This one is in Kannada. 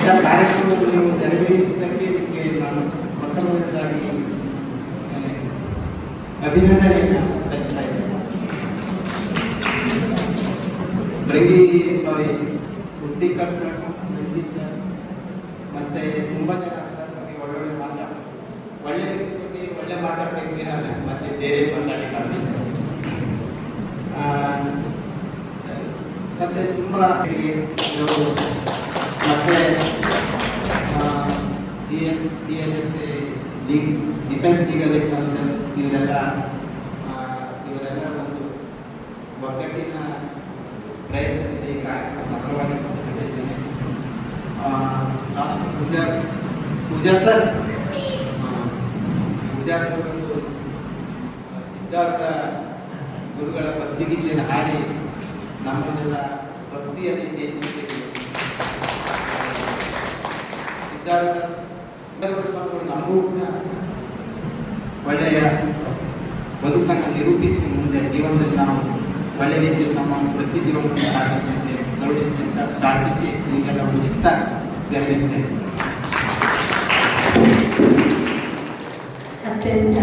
ಇಂಥ ಕಾರ್ಯಕ್ರಮವನ್ನು ನೆರವೇರಿಸಿದ್ದಕ್ಕೆ ಇದಕ್ಕೆ ನಾನು ಮೊದಲನೇದಾಗಿ ಅಭಿನಂದನೆಯನ್ನು ಸಲ್ಲಿಸ್ತಾ ಇದ್ದೇನೆ. ಉಡ್ಡಿಕರ್ ಸರ್, ನಂದಿ ಸರ್, ಮತ್ತು ತುಂಬ ಜನ ಸರ್ ಬಗ್ಗೆ ಒಳ್ಳೊಳ್ಳೆ ಮಾತಾಡ ಒಳ್ಳೆ ವ್ಯಕ್ತಿ ಬಗ್ಗೆ ಒಳ್ಳೆ ಮಾತಾಡಬೇಕು ಏನಲ್ಲ, ಮತ್ತೆ ಬೇರೆ ಮಾತಾಡಲಿಕ್ಕೆ ಮತ್ತು ತುಂಬ ಮತ್ತು DLS ಡಿಫೆನ್ಸ್ ಲೀಗಲ್ ಕೌನ್ಸಿಲ್ ಇವರೆಲ್ಲ ಒಂದು ಒಗ್ಗಟ್ಟಿನ ಪ್ರಯತ್ನದಿಂದ ಈ ಕಾರ್ಯಕ್ರಮ ಸಫಲವಾಗಿ ಇದ್ದೇನೆ. ಪೂಜಾ ಸರ್ ಒಂದು ಸಿದ್ಧಾರ್ಥ ಗುರುಗಳ ಭಕ್ತಿಗೀತೆಯನ್ನು ಹಾಡಿ ನಮ್ಮನ್ನೆಲ್ಲ ಭಕ್ತಿಯಲ್ಲಿ ತೇಜಿಸಿದ್ದೇವೆ. ಸಿದ್ಧಾರ್ಥ ಸ್ವಾಮಿಗಳು ನಮಗೂ ಕೂಡ ಒಳ್ಳೆಯ ಬದುಕನ್ನು ನಿರೂಪಿಸಿ ಮುಂದೆ ಜೀವನದಲ್ಲಿ ನಾವು ಒಳ್ಳೆ ರೀತಿಯಲ್ಲಿ ನಮ್ಮ ವೃತ್ತಿ ಜೀವನವನ್ನು ಸಾಗಿಸಿದಂತೆ ಗೌರವಿಸಿದಂತೆ ಪ್ರಾರ್ಥಿಸಿ ನಿಮಗೆಲ್ಲ ಒಂದು ಇಷ್ಟ ಗೌರವಿಸ್ತೇನೆ. ಅತ್ಯಂತ